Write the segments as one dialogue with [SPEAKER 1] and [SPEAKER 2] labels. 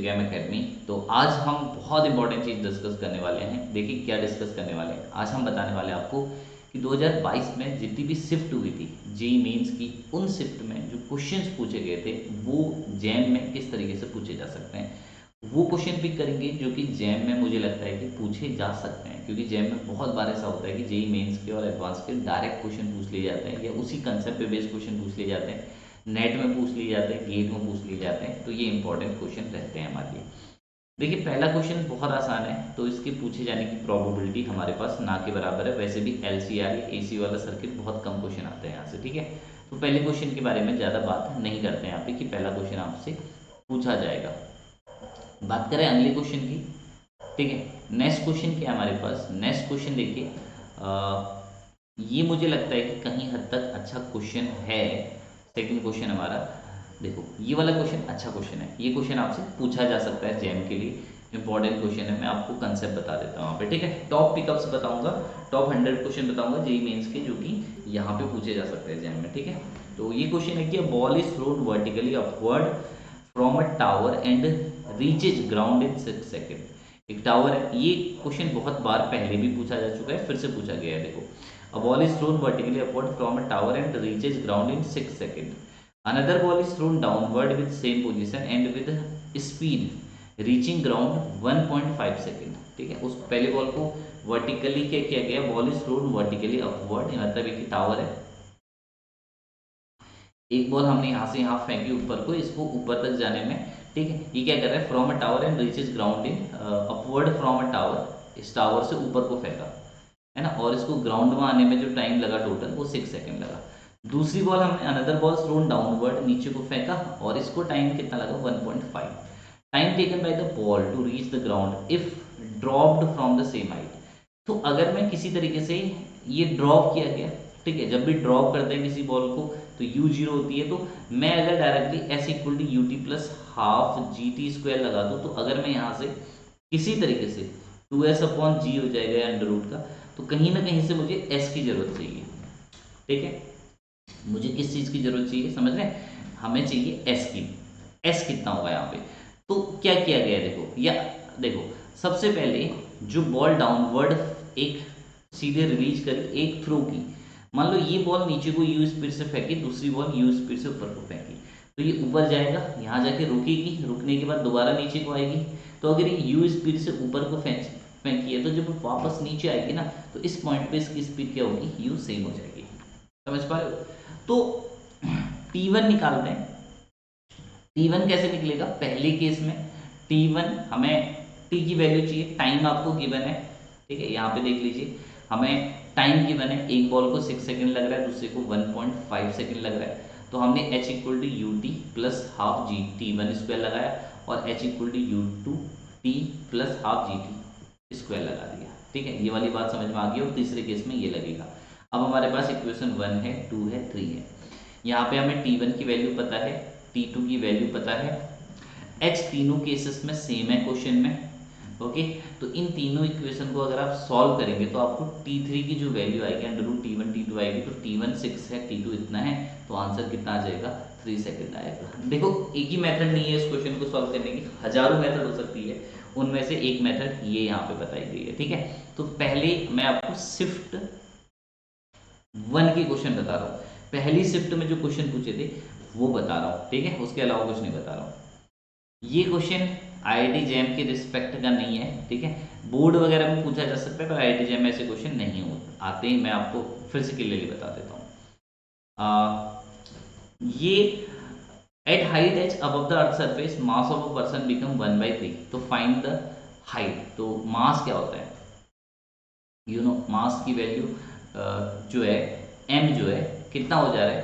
[SPEAKER 1] Game academy. तो आज हम बहुत इंपॉर्टेंट चीज़ डिस्कस करने वाले हैं। देखिए क्या डिस्कस करने वाले हैं, आज हम बताने वाले हैं आपको कि 2022 में जितनी भी शिफ्ट हुई थी जेई मेंस की, उन शिफ्ट में जो क्वेश्चंस पूछे गए थे वो जैम में किस तरीके से पूछे जा सकते हैं। वो क्वेश्चन पिक करेंगे जो कि जैम में मुझे लगता है कि पूछे जा सकते हैं, क्योंकि जैम में बहुत बार ऐसा होता है कि जेई मेंस के और एडवांस के डायरेक्ट क्वेश्चन पूछ लिए जाते हैं या उसी कंसेप्ट पे बेस्ड क्वेश्चन पूछ लिए जाते हैं, नेट में पूछ लिए जाते हैं, गेट में पूछ लिए जाते हैं। तो ये इंपॉर्टेंट क्वेश्चन रहते हैं हमारे लिए। देखिए पहला क्वेश्चन बहुत आसान है, तो इसके पूछे जाने की प्रोबेबिलिटी हमारे पास ना के बराबर है। वैसे भी एलसीआर या एसी वाला सर्किट बहुत कम क्वेश्चन आते हैं यहाँ से, ठीक है। तो पहले क्वेश्चन के बारे में ज़्यादा बात नहीं करते हैं यहाँ पे कि पहला क्वेश्चन आपसे पूछा जाएगा। बात करें अगले क्वेश्चन की, ठीक है। नेक्स्ट क्वेश्चन क्या है हमारे पास, नेक्स्ट क्वेश्चन देखिए, ये मुझे लगता है कि कहीं हद तक अच्छा क्वेश्चन है। सेकंड क्वेश्चन हमारा, देखो ये वाला क्वेश्चन अच्छा क्वेश्चन है, ये क्वेश्चन आपसे पूछा जा सकता है जैम के लिए, इंपॉर्टेंट क्वेश्चन है। मैं आपको कंसेप्ट बता देता हूँ यहाँ पे, ठीक है। टॉप पिकअप्स बताऊंगा, टॉप 100 क्वेश्चन बताऊंगा जेई मेंस के, जो कि यहाँ पे पूछे जा सकते हैं जैम में, ठीक है। तो ये क्वेश्चन है कि ball is thrown vertically upward from a tower and reaches ground in 6 second. एक टावर है, ये क्वेश्चन बहुत बार पहले भी पूछा जा चुका है, फिर से पूछा गया है। देखो, a ball is thrown vertically upward from a tower and reaches ground in 6 seconds. Another ball is thrown downward with same position and with speed reaching ground 1.5 second, ठीक है। उस पहले बॉल को वर्टिकली क्या किया गया, ball is thrown vertically upward, मतलब एक टावर है, एक बॉल हमने यहाँ से यहाँ फेंकी ऊपर को, इसको ऊपर तक जाने में, ठीक है, ये क्या कर रहा है, from a tower and reaches ground in upward from a tower, इस टावर से ऊपर को फेंका है ना, और इसको ग्राउंड में आने में जो टाइम लगा टोटल वो 6 सेकेंड लगा। दूसरी बॉल हमने अनदर बॉल थ्रोन डाउनवर्ड, नीचे को फेंका, और इसको टाइम कितना लगा, 1.5 time taken by the ball to reach the ground if dropped from the same height. तो अगर मैं किसी तरीके से ये ड्रॉप किया गया, ठीक है, जब भी ड्रॉप करते हैं किसी बॉल को तो u जीरो होती है, तो मैं अगर directly s equal to u t plus half g t square लगा दूँ, तो अगर मैं यहाँ से किसी तरीके से 2s अपॉन जी हो जाएगा अंडर रूट का, तो कहीं ना कहीं से मुझे s की जरूरत चाहिए, ठीक है। मुझे किस चीज़ की जरूरत चाहिए, समझ रहे हैं, हमें चाहिए s की। s कितना होगा यहाँ पे, तो क्या किया गया है, देखो, या देखो सबसे पहले जो बॉल डाउनवर्ड एक सीधे रिलीज करी, एक थ्रो की, मान लो ये बॉल नीचे को यू स्पीड से फेंकी, दूसरी बॉल यू स्पीड से ऊपर को फेंकी, तो ये ऊपर जाएगा, यहाँ जाके रुकेगी, रुकने के बाद दोबारा नीचे को आएगी। तो अगर ये यू स्पीड से ऊपर को फेंकी है, तो जब वापस नीचे आएगी ना, तो इस पॉइंट पे इसकी स्पीड क्या होगी, यू सेम हो जाएगी। समझ पा रहे हो। तो T1 निकालते हैं। T1 कैसे निकलेगा, पहले केस में T1 हमें T की वैल्यू चाहिए, टाइम आपको गिवन है, ठीक है, यहाँ पे देख लीजिए, हमें टाइम गिवन है, एक बॉल को 6 सेकंड लग रहा है, दूसरे को 1.5 सेकंड लग रहा है, तो हमने h equal to u t plus half g t one square लगाया, और h equal to u two t plus half g t square लगा दिया, ठीक है। ये वाली बात समझ में आ गई, और तीसरे केस में ये लगेगा। अब हमारे पास इक्वेशन 1 है, 2 है, 3 है। यहाँ पे हमें T1 की वैल्यू पता है, T2 की वैल्यू पता है, H तीनों केसेस में सेम है क्वेश्चन में, ओके। तो इन तीनों इक्वेशन को अगर आप सॉल्व करेंगे तो आपको T3 की जो वैल्यू आएगी अंडर रूट T1 T2 आएगी, तो T1 6 है, T2 इतना है, तो आंसर कितना आ जाएगा, 3 सेकंड आएगा। देखो एक ही मेथड नहीं है इस क्वेश्चन को सॉल्व करने की, हजारों मेथड हो सकती है, उनमें से एक मेथड ये यहाँ पे बताई गई है, ठीक है। तो पहले मैं आपको शिफ्ट 1 के क्वेश्चन बता रहा हूँ, पहली शिफ्ट में जो क्वेश्चन पूछे थे वो बता रहा हूँ, ठीक है, उसके अलावा कुछ नहीं बता रहा हूँ। ये क्वेश्चन आईआईटी जैम के रिस्पेक्ट का नहीं है, ठीक है, बोर्ड वगैरह में पूछा जा सकता है, पर आईआईटी जैम में ऐसे क्वेश्चन नहीं आते हैं। मैं आपको फिर से क्लियरली बता देता हूँ। ये at height h above the earth surface mass of a person become 1/3, तो फाइंड द हाइट। तो मास क्या होता है, यू नो, मास की वैल्यू जो है m जो है कितना हो जा रहा है,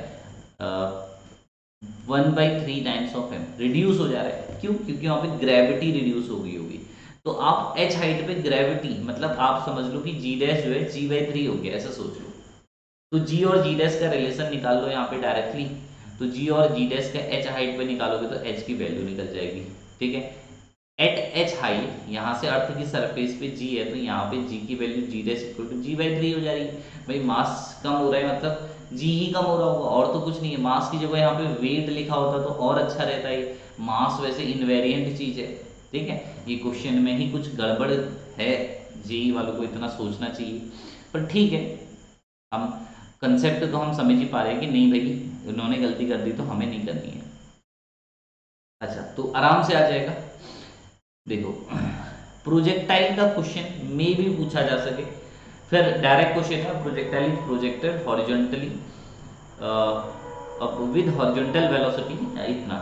[SPEAKER 1] 1/3 टाइम्स ऑफ m, रिड्यूस हो जा रहा है, क्यों, क्योंकि वहां पे ग्रेविटी रिड्यूस हो गई होगी। तो आप h हाइट पे ग्रेविटी, मतलब आप समझ लो कि g डैश जो है g/3 हो गया, ऐसा सोच लो। तो g और g डैश का रिलेशन निकाल लो यहाँ पे डायरेक्टली, तो g और g डैश का h हाइट पे निकालोगे तो h की वैल्यू निकल जाएगी, ठीक है। एट एच हाइट, यहाँ से अर्थ की सरफेस पे g है, तो यहाँ पे g की value g dash equal to g/3 हो जाएगी। भाई मास कम हो रहा है, मतलब g ही कम हो रहा होगा, और तो कुछ नहीं है। मास की जगह यहाँ पे वेट लिखा होता तो और अच्छा रहता है, मास वैसे इनवेरिएंट चीज है, ठीक है, ये क्वेश्चन में ही कुछ गड़बड़ है, जेई वालों को इतना सोचना चाहिए, पर ठीक है, हम कंसेप्ट तो हम समझ ही पा रहे हैं कि नहीं भाई उन्होंने गलती कर दी तो हमें नहीं करनी है। अच्छा, तो आराम से आ जाएगा। देखो, प्रोजेक्टाइल का क्वेश्चन में भी पूछा जा सके, फिर डायरेक्ट क्वेश्चन है, projectile is projected horizontally with horizontal velocity इतना,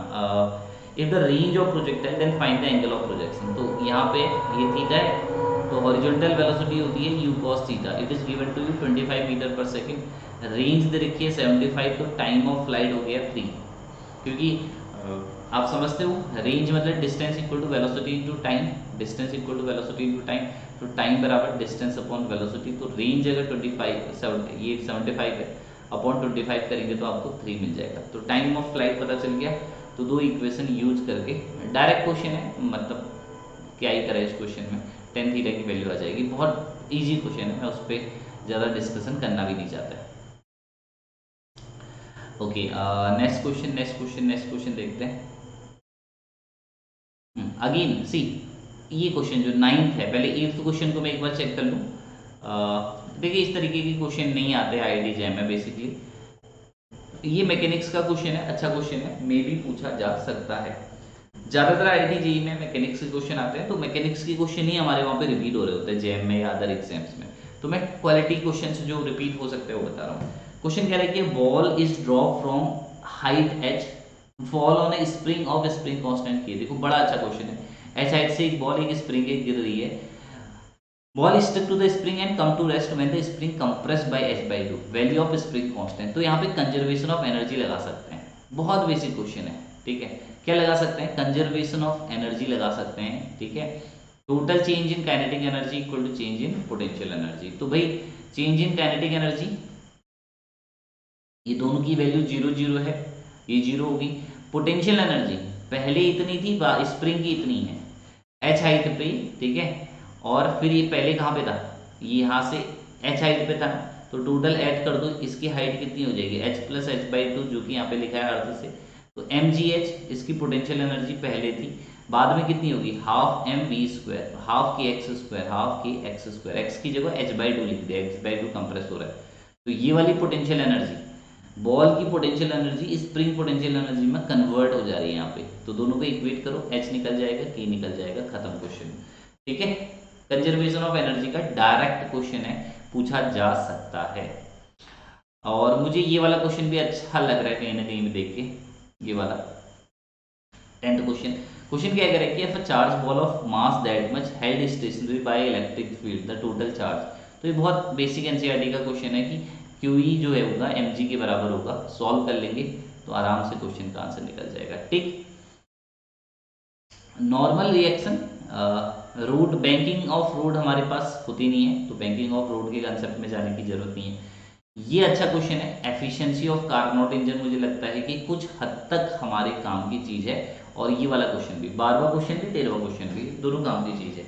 [SPEAKER 1] if the range of projectile then find the angle of projection. तो यहाँ पे ये थीटा है, तो हॉरिजॉन्टल वेलोसिटी होती है u cos theta, it is given to you 25 meter पर सेकंड, रेंज दे रखी है 75, तो टाइम ऑफ फ्लाइट हो गया 3, क्योंकि आप समझते हो रेंज मतलब distance equal to velocity into time, distance equal to velocity into time, तो टाइम बराबर डिस्टेंस अपॉन वेलोसिटी, तो रेंज अगर 75 है अपॉन 25 करेंगे तो आपको 3 मिल जाएगा। तो टाइम ऑफ फ्लाइट पता चल गया। तो दो इक्वेशन यूज करके, डायरेक्ट क्वेश्चन है, मतलब क्या ही करें इस क्वेश्चन में, टेन थीटा की वैल्यू आ जाएगी। बहुत ईजी क्वेश्चन है, मैं उस पर ज़्यादा डिस्कशन करना भी नहीं चाहता। ओके, नेक्स्ट क्वेश्चन देखते हैं। अगेन सी, ये क्वेश्चन जो 9th है, पहले 8th क्वेश्चन को मैं एक बार चेक कर लूँ। देखिए, इस तरीके के क्वेश्चन नहीं आते आईआईटी जैम में बेसिकली। ये मैकेनिक्स का क्वेश्चन है, अच्छा क्वेश्चन है, मे भी पूछा जा सकता है। ज़्यादातर आईआईटी जेईई में मैकेनिक्स के क्वेश्चन आते हैं, तो मैकेनिक्स के क्वेश्चन ही हमारे वहाँ पे रिपीट हो रहे होते हैं जैम में या अदर एग्जाम्स में। तो मैं क्वालिटी क्वेश्चन जो रिपीट हो सकते हैं वो बता रहा हूँ। क्वेश्चन कह रहा है कि ball is drop from height h, fall on A spring of spring constant k। देखो, बड़ा अच्छा क्वेश्चन है। h हाइट से एक बॉल एक स्प्रिंग गिर रही है, ball stick to the spring and come to rest when the spring compressed by h/2, value of spring constant. तो यहाँ पे कंजर्वेशन ऑफ एनर्जी लगा सकते हैं, बहुत बेसिक क्वेश्चन है, ठीक है। क्या लगा सकते हैं? कंजर्वेशन ऑफ एनर्जी लगा सकते हैं, ठीक है। Total change in kinetic energy equal to change in potential energy. तो भाई चेंज इन काइनेटिक एनर्जी, ये दोनों की वैल्यू 0 0 है, ये 0 होगी। पोटेंशियल एनर्जी पहले इतनी थी, स्प्रिंग की इतनी है h हाइट पे, ठीक है। और फिर ये पहले कहाँ पे था? ये यहाँ से h हाइट पे था, तो टोटल ऐड कर दो, इसकी हाइट कितनी हो जाएगी? h प्लस h/2, जो कि यहाँ पे लिखा है अर्थ से। तो mgh इसकी पोटेंशियल एनर्जी पहले थी, बाद में कितनी होगी? हाफ mv², हाफ की x², x की जगह h/2 लिख दिया, h/2 कंप्रेस हो रहा है। तो ये वाली पोटेंशियल एनर्जी, बॉल की potential energy spring potential energy में कन्वर्ट हो जा रही है यहाँ पे। तो दोनों को इक्वेट करो, h निकल जाएगा, k निकल जाएगा, खत्म क्वेश्चन, ठीक है। कंजर्वेशन ऑफ एनर्जी का डायरेक्ट क्वेश्चन है, पूछा जा सकता है। और मुझे ये वाला क्वेश्चन भी अच्छा लग रहा है कहीं ना कहीं में देख के, ये वाला 10th क्वेश्चन क्या करें कि a charge ball of mass that much held stationary by electric field the total charge. तो ये बहुत बेसिक एनसीईआरटी का क्वेश्चन है कि क्यूई जो है होगा mg के बराबर होगा। सॉल्व कर लेंगे तो आराम से क्वेश्चन का आंसर निकल जाएगा, ठीक। Normal reaction, road banking of road हमारे पास होती नहीं है, तो बैंकिंग ऑफ रोड के कंसेप्ट में जाने की जरूरत नहीं है। ये अच्छा क्वेश्चन है। एफिशिएंसी ऑफ कार्नोट इंजन मुझे लगता है कि कुछ हद तक हमारे काम की चीज है, और ये वाला क्वेश्चन भी, 12वां क्वेश्चन भी 13वां क्वेश्चन भी, दोनों काम की चीज है,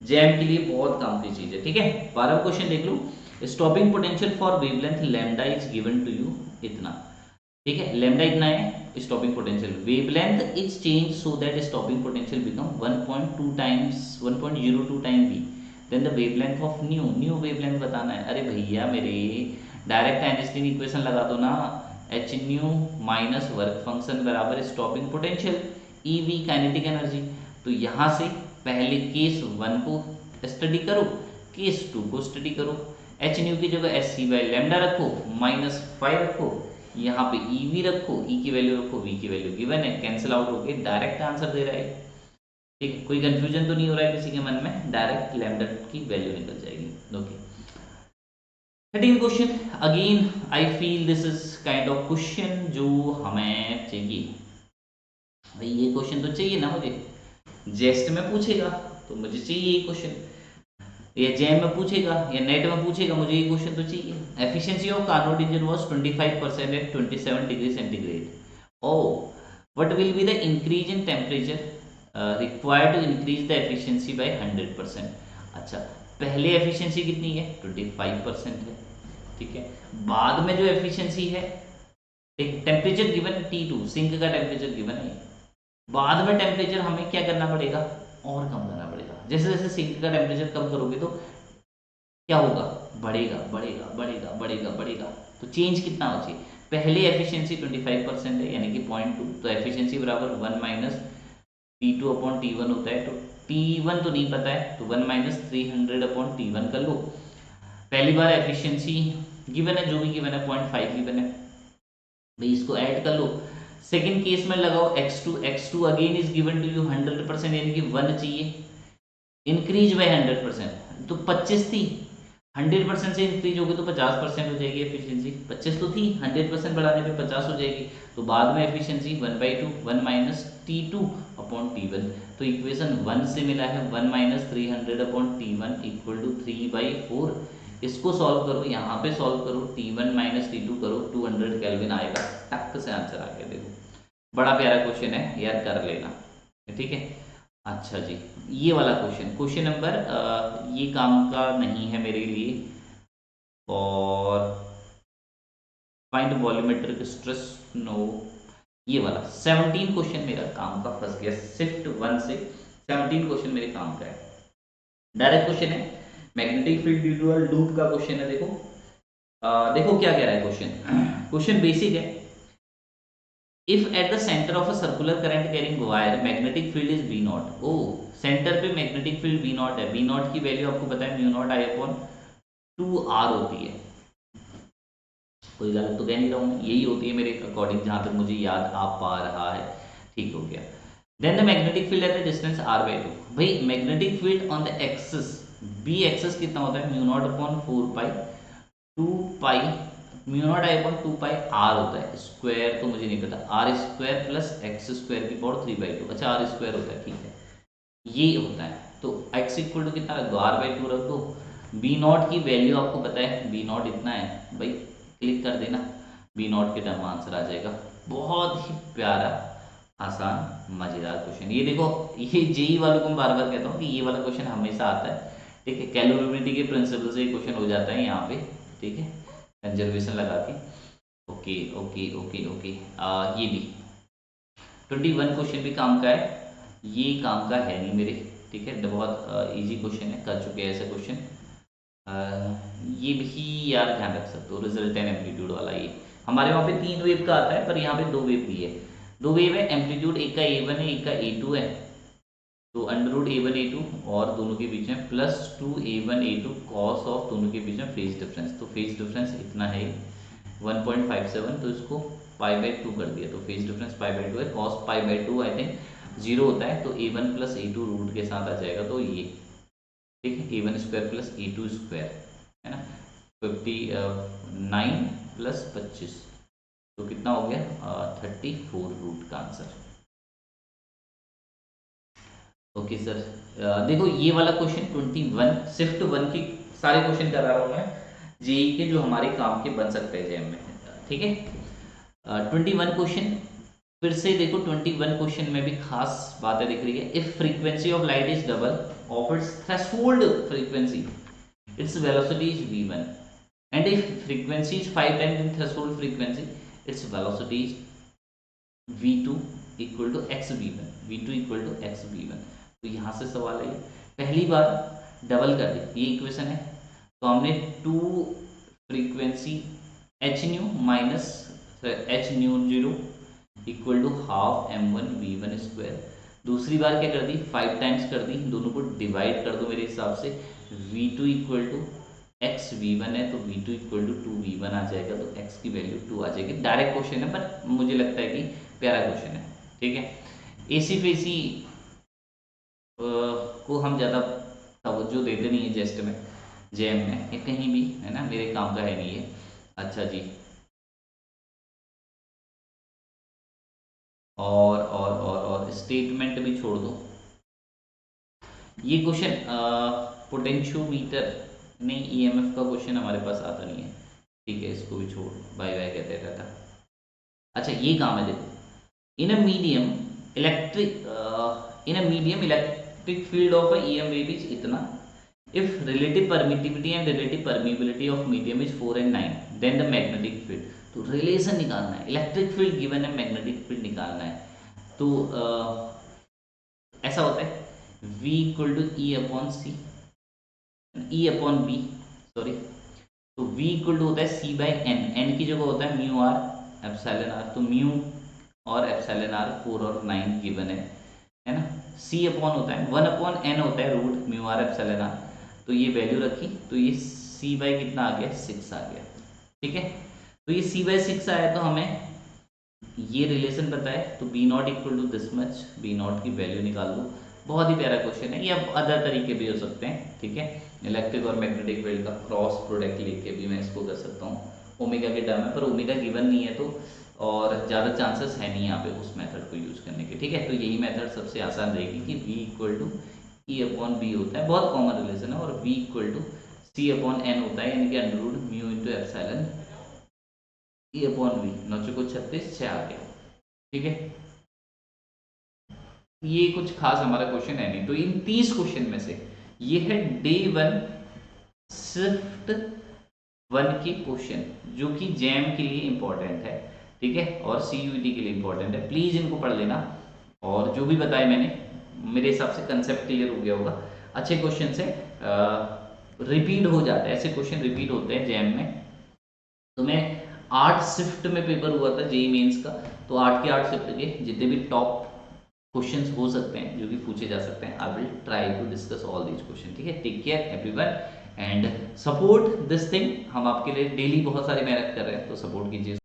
[SPEAKER 1] जैम के लिए बहुत काम की चीज है, ठीक है। 12वां क्वेश्चन देख लो। Stopping potential for wavelength lambda is given to you इतना, ठीक है। लैम्डा इतना है stopping potential, wavelength is change so that stopping potential become 1.02 times 1.02 time v, then the wavelength of new wavelength बताना है। अरे भैया मेरे, डायरेक्ट आइंस्टीन इक्वेशन लगा दो ना, h nu minus work function बराबर stopping potential e V kinetic energy. तो यहाँ से पहले केस 1 को स्टडी करो, केस 2 को स्टडी करो। एच न्यू की जगह एस सी बाई लेमडा रखो, -5 रखो, यहाँ पे ई वी रखो, ई की वैल्यू रखो, वी की वैल्यू गिवन है, कैंसिल आउट होके डायरेक्ट आंसर दे रहा है, ठीक। कोई कंफ्यूजन तो नहीं हो रहा है किसी के मन में? डायरेक्ट लैम्डा की वैल्यू निकल जाएगी, okay. 13 question, again I feel this is kind of question जो हमें चाहिए। भाई ये क्वेश्चन तो चाहिए ना मुझे, जेस्ट में पूछेगा तो मुझे चाहिए ये क्वेश्चन, या जैम में पूछेगा या नेट में पूछेगा, मुझे ये क्वेश्चन तो चाहिए। Efficiency of Carnot engine was 25% at 27 degree centigrade. Oh, what will be the increase in temperature required to increase the efficiency by 100%। अच्छा, पहले एफिशिएंसी कितनी है? 25% है, ठीक है। बाद में जो एफिशिएंसी है, टेम्परेचर गिवन T2, सिंक का टेम्परेचर गिवन है, बाद में टेम्परेचर हमें क्या करना पड़ेगा, और कम करना पड़ेगा। जैसे जैसे सिंक का टेम्परेचर कम करोगे तो क्या होगा, बढ़ेगा बढ़ेगा बढ़ेगा बढ़ेगा बढ़ेगा। तो चेंज कितना हो चाहिए, पहले एफिशिएंसी 25% है यानी कि 0.2, तो एफिशिएंसी बराबर 1 माइनस T2 अपॉन T1 होता है। तो T1 तो नहीं पता है, तो 1 माइनस 300 अपॉन T1 कर लो। पहली बार एफिशिएंसी गिवन है, जो भी गिवन है 0.5 गिवन है भाई, इसको ऐड कर लो। सेकंड केस में लगाओ x2, x2 again is given to you 100% यानी कि 1 चाहिए, इंक्रीज बाय 100%, तो 25 थी, 100% से इंक्रीज होगी तो 50% हो जाएगी एफिशिएंसी, 25 तो थी, 100% बढ़ाने पे 50 हो जाएगी। तो बाद में efficiency 1/2 1 minus T2 upon T1। तो इक्वेशन 1 से मिला है 1 minus 300 upon T1 equal to 3/4। इसको सॉल्व करो, यहाँ पे सॉल्व करो, T1 माइनस T2 करो, 200 केल्विन आएगा, टक से आंसर आ गया। देखो बड़ा प्यारा क्वेश्चन है यार, कर लेना, ठीक है। अच्छा जी, ये वाला क्वेश्चन, क्वेश्चन नंबर ये काम का नहीं है मेरे लिए, और फाइंड वॉल्यूमेट्रिक स्ट्रेस, नो। ये वाला 17 क्वेश्चन मेरा काम का फंस गया, शिफ्ट 1 से 17 क्वेश्चन मेरे काम का है। डायरेक्ट क्वेश्चन है, magnetic field due to a loop का क्वेश्चन है। देखो देखो क्या कह रहा है क्वेश्चन, क्वेश्चन बेसिक है। If at the centre of a circular current carrying wire magnetic field is B naught, O centre पे मैग्नेटिक फील्ड बी नॉट है, बी नॉट की वैल्यू आपको पता है mu naught I upon 2r होती है, कोई गलत तो कह नहीं रहा हूँ, यही होती है मेरे अकॉर्डिंग जहां तक मुझे याद आ पा रहा है, ठीक हो गया। Then the magnetic field at the distance r/2, भाई magnetic field on the axis B axis कितना होता है, mu naught upon 4 2 pi, mu naught I upon 2 pi R होता है, स्क्वायर तो मुझे नहीं पता, R square plus x square की पावर 3/2, अच्छा आर स्क्वायर होता है, ठीक है, ये होता है। तो x इक्वल टू कितना रख दो, r/2 रख दो। बी नॉट की वैल्यू आपको पता है, बी नॉट इतना है भाई, क्लिक कर देना, बी नॉट के टर्म आंसर आ जाएगा। बहुत ही प्यारा, आसान, मजेदार क्वेश्चन। ये देखो, ये जेई वालों को मैं बार बार कहता हूँ कि ये वाला क्वेश्चन हमेशा आता है, ठीक है, कैलोरीबिलिटी के प्रिंसिपल से क्वेश्चन हो जाता है यहाँ पे, ठीक है, कंजर्वेशन लगा के। ओके ओके ओके ओके, ये भी 21 क्वेश्चन भी काम का है, ये काम का है नहीं मेरे, ठीक है, बहुत इजी क्वेश्चन है, कर चुके हैं ऐसे क्वेश्चन। ये भी यार ध्यान रख सकते हो, रिजल्ट एंड एम्पलीट्यूड वाला, ये हमारे वहाँ पे 3 वेव का आता है, पर यहाँ पे 2 वेव भी है, 2 वेव है, एम्पलीट्यूड एक का A1 है, एक का A2 है, तो √A1 A2 और दोनों के बीच में +2 A1 A2 कॉस ऑफ दोनों के बीच में फेज डिफरेंस, तो फेज डिफरेंस इतना है 1.57, तो इसको π/2 कर दिया, तो फेज डिफरेंस π/2 है, कॉस π/2 आई थिंक 0 होता है, तो A1 प्लस A2 रूट के साथ आ जाएगा, तो ये ठीक है, A1 square plus A2 square है ना, 59 प्लस 25, तो कितना हो गया 34 रूट का आंसर। ओके सर, देखो ये वाला क्वेश्चन 21 शिफ्ट 1 की सारे क्वेश्चन करा रहा हूँ मैं, जेई के जो हमारे काम के बन सकते हैं जेएम में, ठीक है। 21 क्वेश्चन फिर से देखो, 21 क्वेश्चन में भी खास बातें दिख रही है। If frequency of light is double of its threshold frequency, its velocity is v1, and if frequency is 5 times in threshold frequency, its velocity is v2 equal to x v1, v2 equal to x v1। तो यहाँ से सवाल है, पहली बार double कर दी, ये equation है, तो हमने 2 frequency h nu minus h nu 0 equal to half m1 v1 square. दूसरी बार क्या कर दी, 5 टाइम्स कर दी, दोनों को डिवाइड कर दो मेरे हिसाब से, v2 equal to x v1 है, तो v2 इक्वल टू 2v1 आ जाएगा, तो x की वैल्यू 2 आ जाएगी। डायरेक्ट क्वेश्चन है, पर मुझे लगता है कि प्यारा क्वेश्चन है, ठीक है। एसी फेसी को हम ज़्यादा तवज्जो देते नहीं है जेस्ट में, जेएम में, ये कहीं भी है ना, मेरे काम का है नहीं है। अच्छा जी, और स्टेटमेंट भी छोड़ दो। ये क्वेश्चन पोटेंशियोमीटर नहीं, ईएमएफ का क्वेश्चन हमारे पास आता नहीं है, ठीक है, इसको भी छोड़, बाय बाय कहते रहता। अच्छा ये काम है, देखो, in a medium electric field of a EM wave is इतना, if relative permittivity and relative permeability of medium is 4 and 9, then the magnetic field. तो रिलेशन निकालना है, इलेक्ट्रिक फील्ड गिवन है, मैग्नेटिक फील्ड निकालना है, तो ऐसा होता है v equal to E upon c, E upon B, sorry, तो v इक्वल टू होता है सी बाई एन, एन की जगह होता है म्यू आर एप्सिलॉन आर, तो म्यू और एप्सिलॉन आर 4 और 9 गिवन है ना। c अपॉन होता है 1 अपॉन n होता है root mu R epsilon R, तो ये वैल्यू रखी तो ये c बाई कितना आ गया 6 आ गया, ठीक है। तो ये c बाई 6 आया तो हमें ये रिलेशन पता है, तो B naught equal to this much, B naught की वैल्यू निकाल दो। बहुत ही प्यारा क्वेश्चन है, या अदर तरीके भी हो सकते हैं, ठीक है। इलेक्ट्रिक और मैग्नेटिक फील्ड का क्रॉस प्रोडक्ट लेके भी मैं इसको कर सकता हूँ, ओमेगा के टर्म है, पर ओमेगा गिवन नहीं है तो, और ज़्यादा चांसेस है नहीं यहाँ पे उस मेथड को यूज़ करने के, ठीक है। तो यही मेथड सबसे आसान रहेगी कि v equal to E upon B होता है, बहुत कॉमन रिलेशन है, और v equal to c upon n होता है, यानी कि under root mu into epsilon E upon v, 9 को 36 6 आ गया, ठीक है। ये कुछ खास हमारा क्वेश्चन है नहीं, तो इन 30 क्वेश्चन में से ये है डे 1 शिफ्ट 1 के क्वेश्चन, जो कि जैम के लिए इंपॉर्टेंट है, ठीक है, और सीयूईटी के लिए इंपॉर्टेंट है। प्लीज इनको पढ़ लेना, और जो भी बताया मैंने, मेरे हिसाब से कंसेप्ट क्लियर हो गया होगा। अच्छे क्वेश्चन से रिपीट हो जाता है, ऐसे क्वेश्चन रिपीट होते हैं जैम में। तो मैं 8 शिफ्ट में पेपर हुआ था जेई मेंस का, तो 8 के 8 शिफ्ट के जितने भी टॉप क्वेश्चंस हो सकते हैं जो कि पूछे जा सकते हैं, I will try to discuss all these question, ठीक है। Take care everyone and support this thing, हम आपके लिए डेली बहुत सारी मेहनत कर रहे हैं, तो सपोर्ट कीजिए।